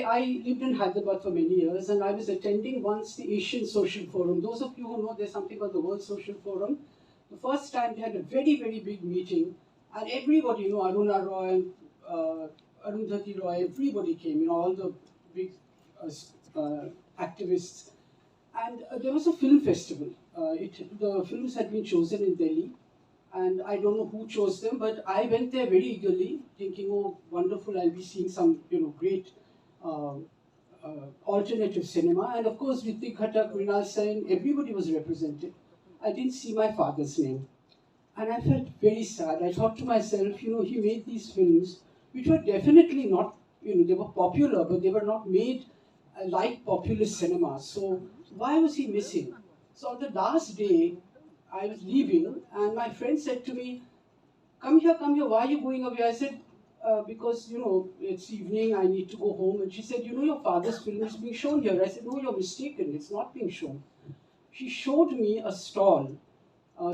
I lived in Hyderabad for many years, and I was attending once the Asian Social Forum. Those of you who know there's something called the World Social Forum, the first time they had a very, very big meeting, and everybody, Aruna Roy and Arundhati Roy, everybody came, all the big activists. And there was a film festival. The films had been chosen in Delhi, and I don't know who chose them, but I went there very eagerly, thinking, oh, wonderful, I'll be seeing some, great alternative cinema. And of course, Ritik Ghatak, Mrinal Sen, everybody was represented. I didn't see my father's name. And I felt very sad. I thought to myself, he made these films, which were definitely not, they were popular, but they were not made like popular cinema. So why was he missing? So on the last day, I was leaving, and my friend said to me, come here, why are you going away? I said, because, it's evening, I need to go home. And she said, your father's film is being shown here. I said, no, you're mistaken, it's not being shown. She showed me a stall.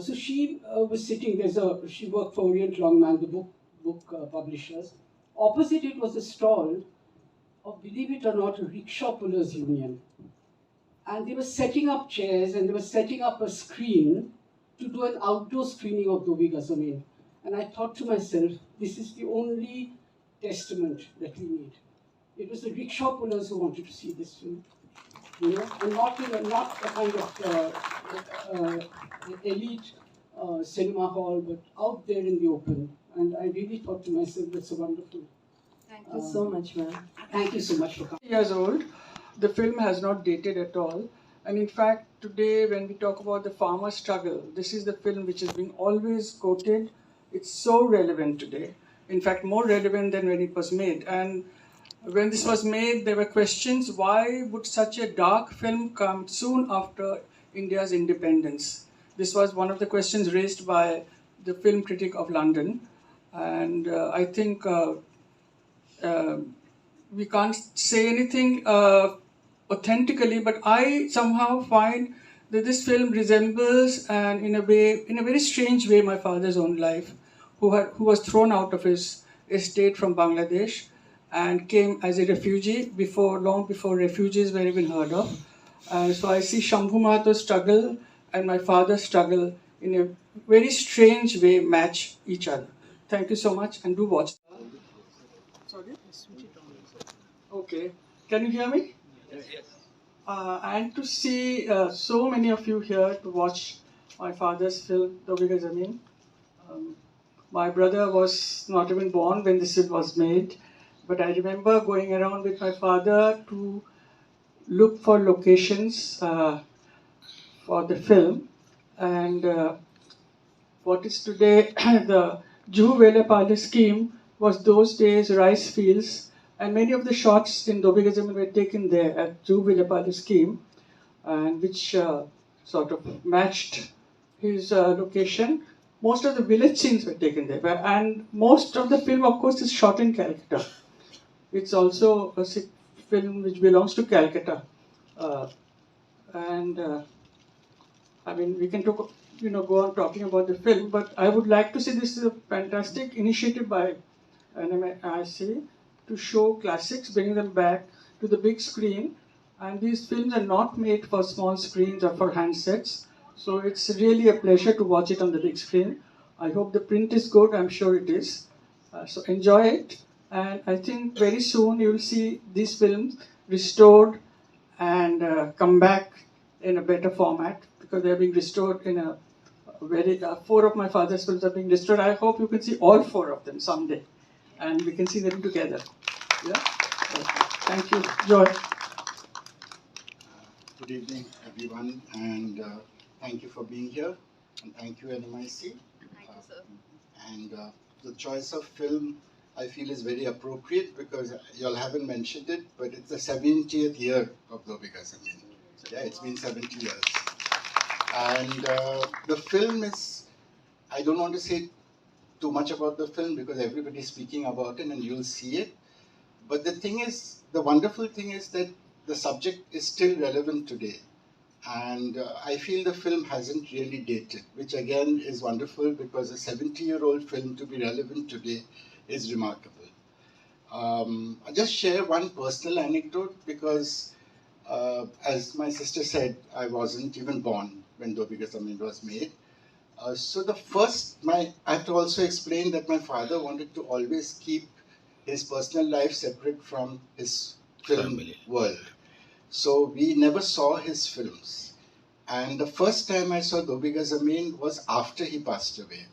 So she was sitting, she worked for Orient Longman, the book publishers. Opposite it was a stall of, believe it or not, a rickshaw pullers union. And they were setting up chairs, and they were setting up a screen to do an outdoor screening of Bigha, Zamin. And I thought to myself, this is the only testament that we need. It was the rickshaw pullers who wanted to see this film, and not a kind of elite cinema hall, but out there in the open. And I really thought to myself, that's a wonderful. Thank you so much, ma'am. Thank you so much for coming. Years old. The film has not dated at all. And in fact, today when we talk about the farmer struggle, this is the film which is being always quoted. It's so relevant today. In fact, more relevant than when it was made. And when this was made, there were questions, why would such a dark film come soon after India's independence? This was one of the questions raised by the film critic of London. And I think we can't say anything authentically, but I somehow find that this film resembles, and in a very strange way, my father's own life, who was thrown out of his estate from Bangladesh and came as a refugee long before refugees were even heard of. So I see Shambhu Mahato's struggle and my father's struggle in a very strange way match each other. Thank you so much, and do watch. Sorry? Okay. Can you hear me? Yes. And to see so many of you here to watch my father's film, Bigha Zamin. My brother was not even born when this film was made, but I remember going around with my father to look for locations for the film. And what is today the Juhu Velepalli scheme was those days rice fields. And many of the shots in Bigha Zamin were taken there at Juhu Velepalli scheme, and which sort of matched his location. Most of the village scenes were taken there, and most of the film, of course, is shot in Calcutta. It's also a film which belongs to Calcutta, I mean, we can talk, go on talking about the film, but I would like to say this is a fantastic initiative by NMIC to show classics, bring them back to the big screen. And these films are not made for small screens or for handsets. So it's really a pleasure to watch it on the big screen. I hope the print is good. I'm sure it is. So enjoy it. And I think very soon you'll see these films restored and come back in a better format, because they're being restored in a very, 4 of my father's films are being restored. I hope you can see all 4 of them someday, and we can see them together. Yeah? Thank you. Joy. Good evening, everyone, and thank you for being here, and thank you, NMIC. Thank you, sir. And the choice of film, I feel, is very appropriate, because you all haven't mentioned it, but it's the 70th year of Bigha Zamin. Yeah, it's been 70 years. And the film is, I don't want to say too much about the film because everybody's speaking about it and you'll see it. But the thing is, the wonderful thing is that the subject is still relevant today. And I feel the film hasn't really dated, which again is wonderful, because a 70-year-old film to be relevant today is remarkable. I'll just share one personal anecdote because, as my sister said, I wasn't even born when Do Bigha Zamin was made. So I have to also explain that my father wanted to always keep his personal life separate from his film world. So we never saw his films. And the first time I saw Do Bigha Zamin was after he passed away.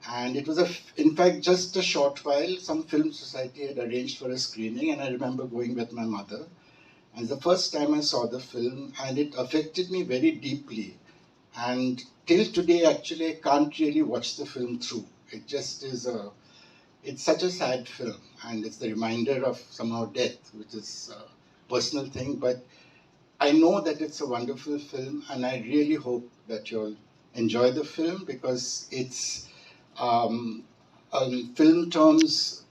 And it was, in fact, just a short while. Some film society had arranged for a screening, and I remember going with my mother. And the first time I saw the film, and it affected me very deeply. And till today, actually, I can't really watch the film through. It just is it's such a sad film, and it's the reminder of somehow death, which is a personal thing. But I know that it's a wonderful film, and I really hope that you'll enjoy the film because it's, on film terms,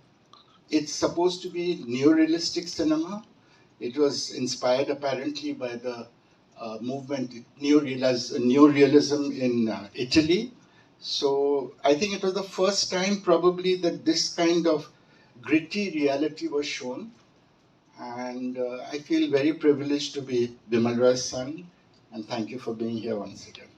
it's supposed to be neorealistic cinema. It was inspired apparently by the movement neorealism in Italy. So I think it was the first time probably that this kind of gritty reality was shown. And I feel very privileged to be Bimal Roy's son. And thank you for being here once again.